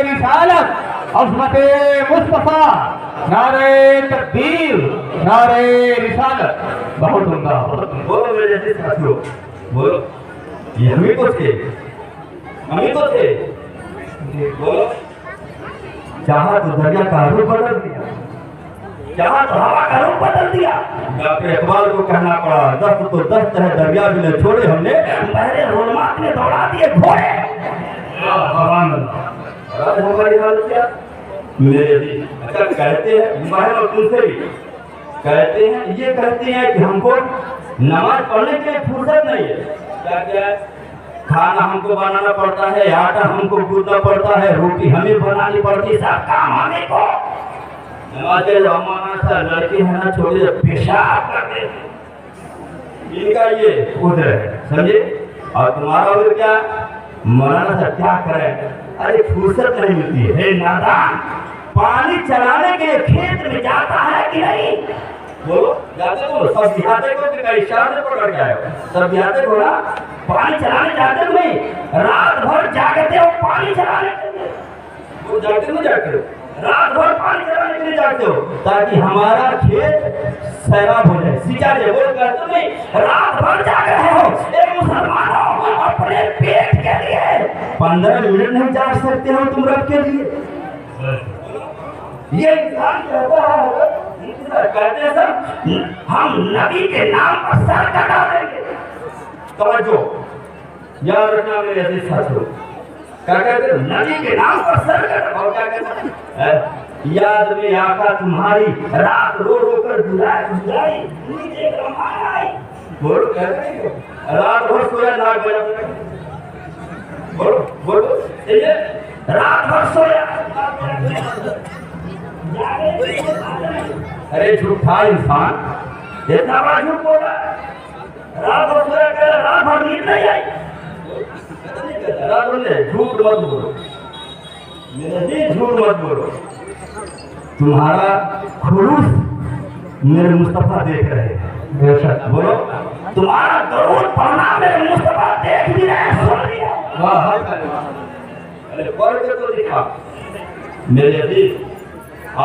रिसालत, अज़मते मुस्तफा, नारे तकबीर, नारे रिसालत। बहुत उम्दा। बोलो मेरे जैसे साथियों, बोलो ये हम ही तो थे, हम ही तो थे। बोलो चाहा तो दरिया का रूप बदल दिया, चाहा तो हवा का रूप बदल दिया। डॉक्टर इकबाल को कहना पड़ा दस्त तो दस्त है, दरिया भी न छोड़े हमने, पहले रोलमात ने दौड़ा दिए घोड़े। आज हमारी हालत क्या? मेरे भी अच्छा कहते हैं, मैं तुमसे भी कहते हैं, ये कहते हैं कि हमको नमाज पढ़ने के लिए फुर्सत नहीं है। क्या क्या है? खाना हमको बनाना पड़ता है, आटा हमको गूंदना पड़ता है, रोटी हमें बनानी पड़ती है, सब काम हमें को। नमाज जमाना सा लड़के है ना छोटे पेशाब करते, इनका ये उधर है, समझे? और तुम्हारा उधर क्या? मौलाना सा क्या करे? अरे फुर्सत नहीं मिलती है नादान। पानी चलाने के लिए खेत में जाता है कि नहीं? बोलो जाते हो? सब बिहाते को कि इशारे पकड़ के आए हो? सब बिहाते को ना पानी चलाने जाते हो नहीं? रात भर जागते हो पानी चलाने के लिए? वो जागते नहीं जागते हो? रात भर पानी चलाने के लिए जागते हो ताकि हमारा खेत सैराब हो जाए, सिंचा जाए। वो कहते नहीं रात भर जाग रहे हो। एक मुसलमान हो अपने पेट के लिए 15 मिनट नहीं जाग सकते हो तुम रब के लिए? ये इंसान कहता है, कहते हैं सर हम नबी के नाम पर सर कटा देंगे। तवज्जो याद रखना मेरे अजीज साथियों, क्या कहते हैं? नबी के नाम पर सर कटा। और क्या कहते हैं? याद में आका तुम्हारी रात रो रो कर जुलाई नीचे आई। बोलो कहते हैं रात भर सोया नाक बजा। बोलो बोलो रात भर सोया। अरे झूठा इंसान, اتنا بڑا جھوٹ بول رہا ہے. رات بھر سویا کہہ رہا رات بھر نیند نہیں آئی. رات بھر نہیں, جھوٹ مت بولو میرے جی, جھوٹ مت بولو. تمہارا خلوص میرے مصطفیٰ دیکھ رہے ہیں. بے شک. بولو تمہارا درود پڑھنا میرے مصطفیٰ دیکھ بھی رہے ہیں, سن بھی رہے ہیں. واہ. ارے پڑھ کے تو دکھا. میرے عزیز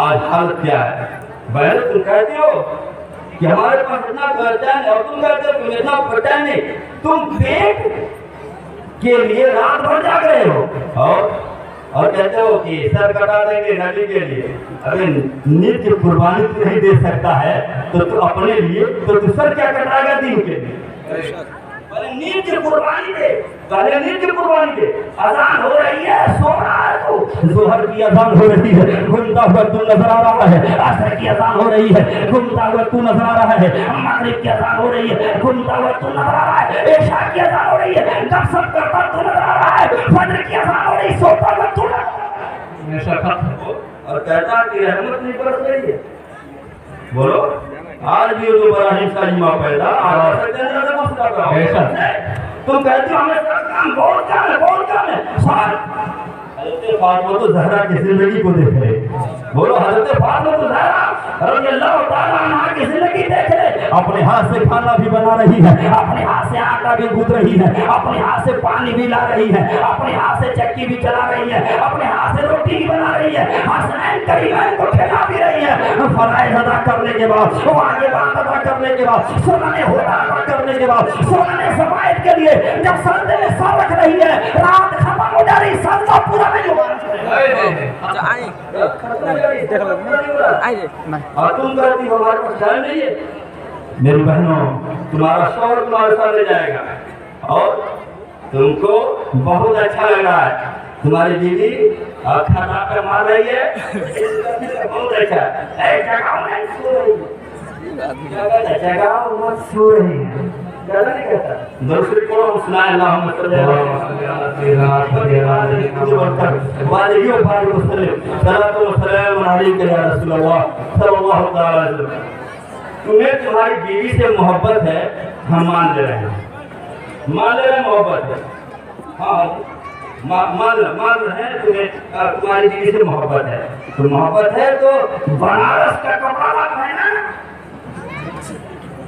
آج حال کیا ہے؟ بہن تم کہتی ہو کہ ہمارے پاس اتنا خرچہ ہے اور تم کہتے ہو تم اتنا خرچہ نہیں. تم پیٹ کے لیے رات بھر جاگ رہے ہو اور کہتے ہو کہ سر کٹا دیں گے نبی کے لیے. ابھی نیند کی قربانی تو نہیں دے سکتا ہے تو اپنے لیے تو سر کیا کٹائے گا دین کے لیے؟ پہلے نیند کی قربانی دے, پہلے نیند کی قربانی دے. اذان ہو رہی ہے, سو رہا ہے تو ظہر کی اذان ہو رہی ہے, گھومتا ہوا تو نظر آ رہا ہے. عصر کی اذان ہو رہی ہے, گھومتا ہوا تو نظر آ رہا ہے. مغرب کی اذان ہو رہی ہے, گھومتا ہوا تو نظر آ رہا ہے. عشاء کی اذان ہو رہی ہے, گپ سپ کرتا تو نظر آ رہا ہے. فجر کی اذان ہو رہی ہے, سوتا ہوا تو نظر آ رہا ہے. بے شک. اور کہتا کہ رحمت نہیں برس رہی ہے. بولو آج بھی اردو ابراہیم کا جمعہ پیدا آج تم کہتے ہو ہمیں کام بہت کام ہے, بہت کام ہے. حضرت فاطمہ تو زہرا کی زندگی کو دیکھ لے. بولو حضرت فاطمہ تو زہرا رضی اللہ تعالیٰ عنہا کی زندگی دیکھ لے. اپنے ہاتھ سے کھانا بھی بنا رہی ہے, اپنے ہاتھ سے آٹا بھی گوندھ رہی ہے, اپنے ہاتھ سے پانی بھی لا رہی ہے, اپنے ہاتھ سے چکی بھی چلا رہی ہے, اپنے ہاتھ سے روٹی بھی بنا رہی ہے, حسنین کریمین کو کھلا بھی رہی ہے. فرائض ادا کرنے کے بعد, واجبات ادا کرنے کے بعد, سنن ہدیٰ ادا کرنے کے بعد, سنن ضوابط کے لیے جب سجدے میں سر رکھ رہی ہے, رات ختم ہو جا رہی, سجدہ پورا نہیں ہوا. اور تم کہتی ہو ہمارے پاس ٹائم نہیں ہے. میری بہنوں تمہارا شوہر تمہارے ساتھ لے جائے گا اور تم کو بہت اچھا لگ رہا ہے. تمہاری بیوی کھانا پہ مار رہی ہے, بہت اچھا ہے. جگہ میں سو رہی ہے, جگہ میں سو رہی ہے. دوسری کو سنائے اللہم صلی اللہ علیہ وسلم صلاۃ و سلام علیک یا رسول اللہ صلی اللہ تعالی علیہ وسلم. تمہیں تمہاری بیوی سے محبت ہے, ہم مان لے رہے ہیں, مان لے رہے ہیں محبت ہے. ہاں مان رہے ہیں تمہیں تمہاری بیوی سے محبت ہے. تو محبت ہے تو بنارس کا کپڑا پہنا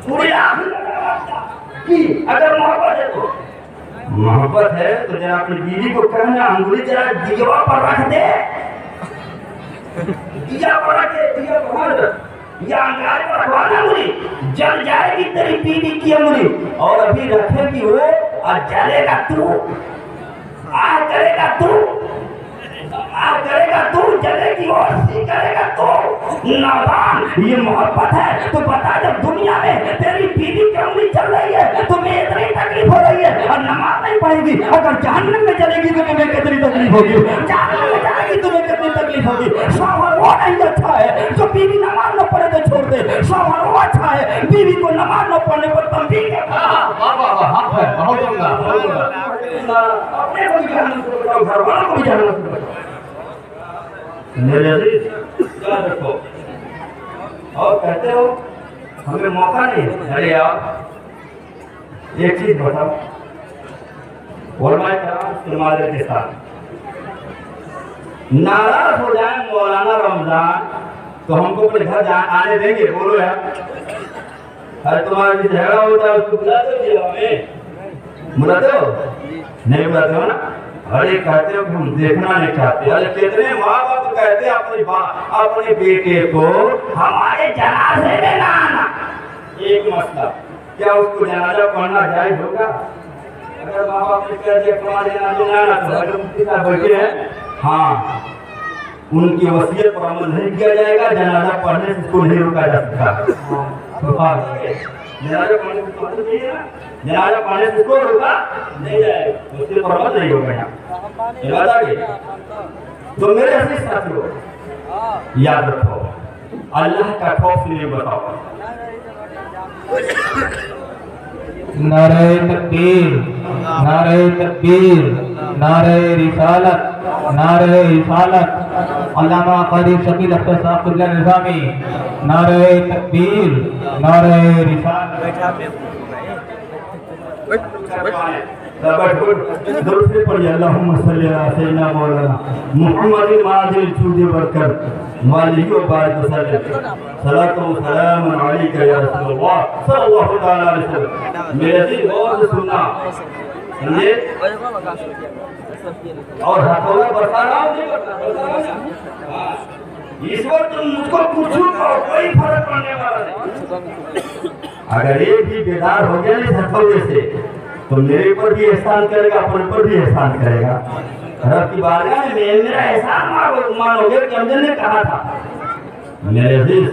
پورے اگر محبت ہے تو ذرا اپنی بیوی کو کہنا انگلی ذرا دیوا پر رکھ دے, دیا پر رکھ دے, دیا پر یا انگار پر رکھوانا انگلی, جل جائے گی تیری بیوی کی انگلی. اور ابھی رکھے گی وہ اور جلے گا تو, کرے گا تو, کرے گا تو, جلے گی اور سی کرے گا تو. نادان یہ محبت ہے. تو بتا جب دنیا میں تیری بیوی کی انگلی چل رہی ہے تمہیں اتنی تکلیف ہو رہی ہے اور نماز نہیں پڑھے گی, اگر جہنم میں چلے گی تو تمہیں کتنی تکلیف ہوگی, جہنم میں جائے گی تمہیں کتنی تکلیف ہوگی. شوہر وہ نہیں اچھا ہے جو بیوی نماز نہ پڑھے تو چھوڑ دے, شوہر وہ اچھا ہے بیوی کو نماز نہ پڑھنے پر تنبیہ کرے. اپنے کو بھی جہنم سے بچاؤ, گھر والوں کو بھی جہنم سے بچاؤ. میرے عزیز یاد رکھو. اور کہتے ہو ہمیں موقع نہیں. ارے یار ایک چیز بتاؤ, علماء کرام تمہارے کے ساتھ ناراض ہو جائیں مولانا رمضان تو ہم کو اپنے گھر آنے دیں گے؟ بولو یار. ارے تمہارا جھگڑا ہوتا ہے اس کو بلاتے ہو, بلاتے ہو نہیں بلاتے ہو نا. ارے کہتے ہو کہ ہم دیکھنا نہیں چاہتے. ارے کتنے ماں باپ کہتے ہیں اپنے بیٹے کو ہمارے جنازے میں نہ آنا. ایک مسئلہ, کیا اس کو جنازہ پڑھنا جائز ہوگا؟ اگر ماں باپ نے کہہ دیا تمہارے جنازے میں آنا تو اگر مفتی صاحب بیٹھے ہیں, ہاں ان کی وصیت پر عمل نہیں کیا جائے گا, جنازہ پڑھنے سے اس کو نہیں روکا جا سکتا. جنازہ پڑھنے سے پڑھنے چاہیے نا, جنازہ پڑھنے سے اس کو روکا نہیں جائے گا, وصیت پر عمل نہیں ہوگا. یہاں تو میرے عزیز ساتھیو یاد رکھو, اللہ کا خوف نہیں بتاؤ. نعرہ تکبیر, نعرہ تکبیر, نعرہ رسالت. नारे रिसालत अल्लामा क़ारी शकील अख्तर साहब क़िबला निज़ामी, नारे तकबीर, नारे रिसालत। दूसरे पर अल्लाहुम्मा सल्ली अला सय्यिदना मौलाना मुहम्मद मादिल चूदे बरकत वालिही व बारिक वसल्लम सलातो व सलाम अलैका या रसूलल्लाह सल्लल्लाहु तआला अलैहि वसल्लम। मेरे दिल गौर से सुनना, समझे? और हथौड़ा बरसा रहा हूं, इस वक्त तुम मुझको पूछूंगा कोई फर्क पड़ने वाला नहीं। अगर एक भी बेदार हो गया इस हथौड़े से तो मेरे पर भी एहसान करेगा, अपने पर भी एहसान करेगा। रब की बारगाह में मेरा एहसान मानोगे कि हमने ने कहा था मेरे अजीज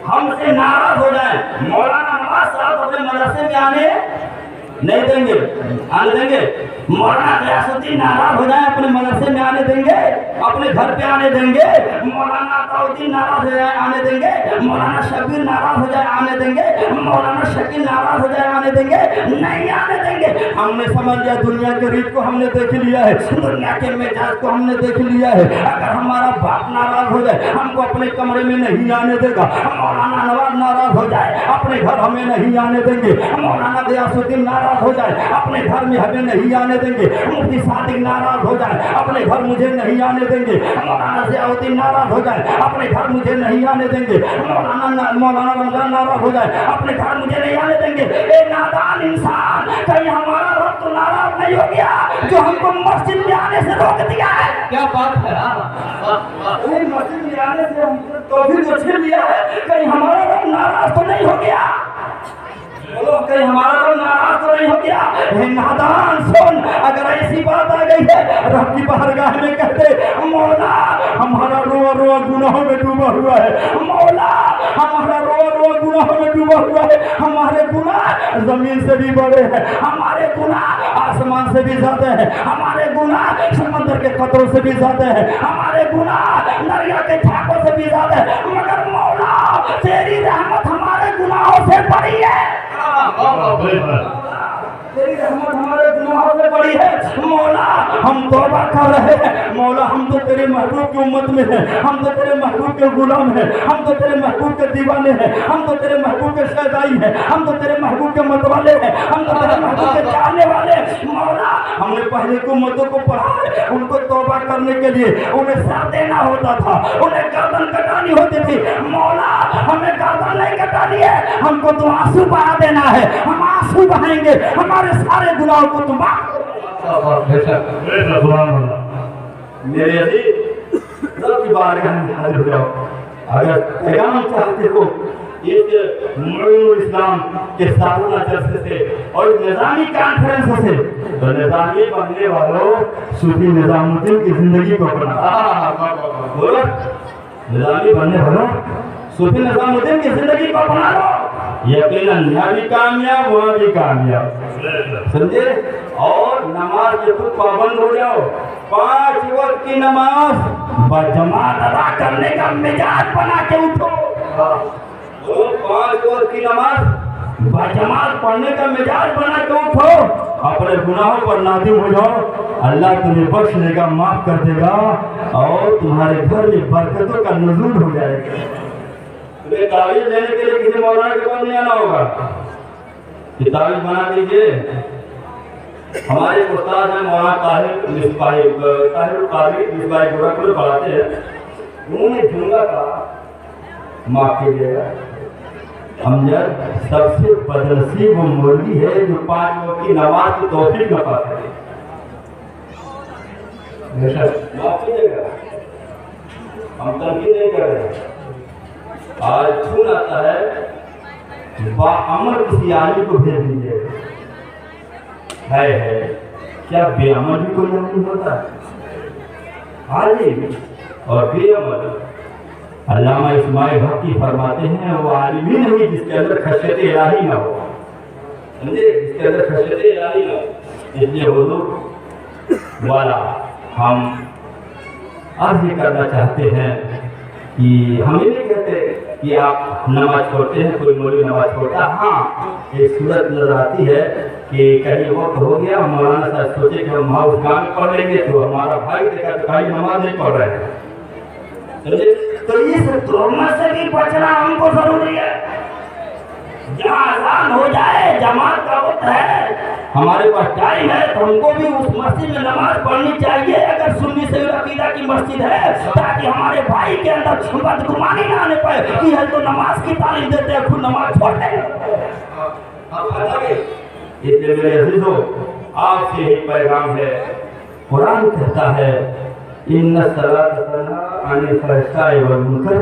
हमसे नाराज हो जाए मौलाना नवाज साहब अपने मदरसे में आने नहीं देंगे, आने देंगे? मौलाना गयासुद्दीन नाराज हो जाए अपने मदरसे में आने देंगे, अपने घर पे आने देंगे? मौलाना अताउद्दीन नाराज हो जाए आने देंगे? मौलाना शबीर नाराज हो जाए आने देंगे? मौलाना शकील नाराज हो जाए आने देंगे? नहीं आने देंगे। हमने समझ लिया, दुनिया के रीत को हमने देख लिया है, दुनिया के मिजाज को हमने देख लिया है। अगर हमारा बाप नाराज हो जाए हमको अपने कमरे में नहीं आने देगा, मौलाना नवाज नाराज हो जाए अपने घर हमें नहीं आने देंगे, मौलाना गयासुद्दीन नाराज हो जाए अपने घर में हमें नहीं आने देंगे, मुफ्ती सादिक नाराज हो जाए अपने घर मुझे नहीं आने देंगे, मौलाना ज़ियाउद्दीन नाराज हो जाए अपने घर मुझे नहीं आने देंगे, मौलाना रमजान नाराज हो जाए अपने घर मुझे नहीं आने देंगे। ए नादान इंसान, कहीं हमारा रब तो नाराज नहीं हो गया जो हमको मस्जिद में आने से रोक दिया है? क्या बात है? मस्जिद में आने से हमको तौफीक तो छीन लिया है, कहीं हमारा रब नाराज तो नहीं हो गया? बोलो, कहीं हमारा रब नाराज तो नहीं हो गया? हे नादान सुन, अगर ऐसी बात आ गई है रब की बारगाह में कहते मौला हमारा रोआ रोआ गुनाहों में डूबा हुआ है, मौला हमारा रोआ रोआ गुनाहों में डूबा हुआ है, हमारे गुनाह जमीन से भी बड़े हैं, हमारे गुनाह आसमान से भी ज्यादा है, हमारे गुनाह समंदर के कतरों से भी ज्यादा है, हमारे गुनाह दरिया के छापों से भी ज्यादा है, मगर मौला तेरी रहमत हमारे गुनाहों से बड़ी है। तेरी रहमत हमारे गुनाहों से बड़ी है। मौला हम तौबा कर रहे हैं, मौला हम तो तेरे महबूब की उम्मत में हैं, हम तो तेरे महबूब के गुलाम हैं, हम तो तेरे महबूब के दीवाने हैं, हम तो तेरे महबूब के शहदाई हैं, हम तो तेरे महबूब के मतवाले हैं, हम तो तेरे महबूब के चाहने वाले हैं। मौला हमने पहले को उम्मतों को पढ़ा है, उनको तौबा करने के लिए उन्हें सर देना होता था, उन्हें गर्दन कटानी होती थी। मौला हमें गर्दन नहीं कटानी है, हमको तो आंसू बहा देना है, हम आंसू बहाएंगे, हमारे सारे गुनाहों को तुम माफ मेरे अजीज रब की बारगाह में हाजिर हो जाओ। अगर पैगाम चाहते हो इस मुईनुल इस्लाम के सालाना जलसे से और निज़ामी कॉन्फ्रेंस से, तो निज़ामी बनने वालों सूफी निज़ामुद्दीन की जिंदगी को अपना बोलो, निज़ामी बनने वालों सूफी निज़ामुद्दीन की जिंदगी को अपना लो, यकीनन यहाँ भी कामयाब वहाँ भी कामयाब, समझे? और नमाज के खुद पाबंद हो जाओ, 5 वक्त की नमाज बजमात अदा करने का मिजाज बना के उठो। 5 वक्त की नमाज बजमात पढ़ने का मिजाज बना के उठो, अपने गुनाहों पर नादिम हो जाओ, अल्लाह तुम्हें बख्श देगा, माफ कर देगा और तुम्हारे घर में बरकतों का नुज़ूल हो जाएगा। तुम्हें तावीज़ लेने के लिए किसी मौलाना के पास नहीं आना होगा, तावीज़ बना दीजिए। हमारे उस्ताद हैं मौलाना ताहिर मिसबाही गोरखपुर पढ़ाते हैं, उन्होंने जुमला कहा, माफ कीजिएगा अमजद सबसे बदनसीब वो मौलवी है जो 5 वक्त की नमाज की तौफीक न पा सके। माफ कीजिएगा, हम तनकीद नहीं कर रहे। आज खून आता है, बाअमल किसी आदमी को भेज दीजिए, है क्या बेअमल भी कोई नहीं होता? आलिम और बेअमल, अल्लामा इस्माइल हक़ी फरमाते हैं वो आलिम ही नहीं जिसके अंदर खशियत इलाही ना हो, समझे? जिसके अंदर खशियत इलाही ना हो। इसलिए हुजूर वाला हम अर्ज़ ये करना चाहते हैं कि हम ये नहीं कहते कि आप नमाज छोड़ते हैं, कोई मौलवी नमाज छोड़ता है। हाँ, एक सूरत नजर आती है कि कहीं वक्त हो गया, मौलाना साहब सोचे कि हम हाउस गांव में पढ़ लेंगे, तो हमारा भाई देखा तो कहीं नमाज नहीं पढ़ रहे हैं। तो इस तोहमत से भी बचना हमको जरूरी है। जहाँ अजान हो जाए, जमात का वक्त है, हमारे पास टाइम है, तो हमको भी उस मस्जिद में नमाज पढ़नी चाहिए, अगर सुन्नी से अकीदा की मस्जिद है, ताकि हमारे भाई के अंदर बदगुमानी ना आने पाए कि है तो नमाज की तालीम देते हैं, खुद नमाज छोड़ते हैं। इसलिए मेरे अजीजों, आपसे ही पैगाम है, कुरान कहता है इन्ना सलात तन्हा अनिल फहशाई वल मुनकर,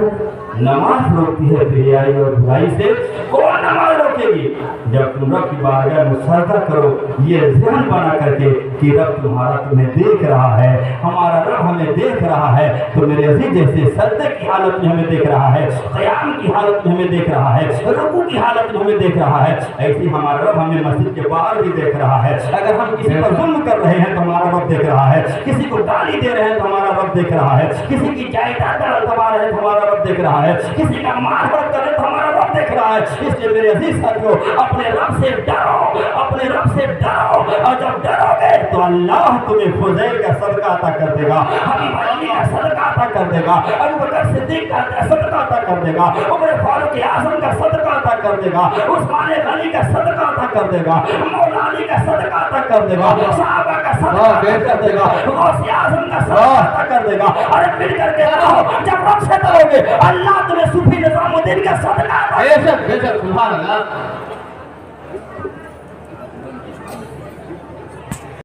नमाज रोकती है बेहयाई और बुराई से। कौन नमाज रोकेगी? जब तुम रब की बारगाह में सजदा करो, ये ध्यान बना करके कि रब तुम्हारा तुम्हें देख रहा है, हमारा रब हमें देख रहा है। तो मेरे अजीज, जैसे सजदे की हालत में हमें देख रहा है, क़याम की हालत में हमें देख रहा है, रुकू की हालत में हमें देख रहा है, ऐसे हमारा रब हमें मस्जिद के बाहर भी देख रहा है। अगर हम किसी पर जुल्म कर रहे हैं तो हमारा रब देख रहा है, किसी को गाली दे रहे हैं तो हमारा रब देख रहा है, किसी की जायदाद दबा रहे हैं तो हमारा रब देख रहा है, किसी का मार कर रहे तो हमारा रब देख रहा है। इसलिए मेरे अजीज साथियों, अपने रब से डरो, अपने रब से डरो, और जब डरोगे तो अल्लाह तुम्हें फुज़ैल का सदका अता कर देगा, हबीब अली का सदका अता कर देगा, अबू बकर सिद्दीक का सदका अता कर देगा, उमर फारूक आज़म का सदका अता कर देगा, उस्मान गनी का सदका अता कर देगा, मौला अली का सदका अता कर देगा, सहाबा का सदका अता कर देगा, गौसे आज़म का सदका अता कर देगा। अरे मिल करके रहो, जब रब से डरोगे अल्लाह तुम्हें सूफी निज़ामुद्दीन का सदका अता बेशक बेशक सुभान अल्लाह।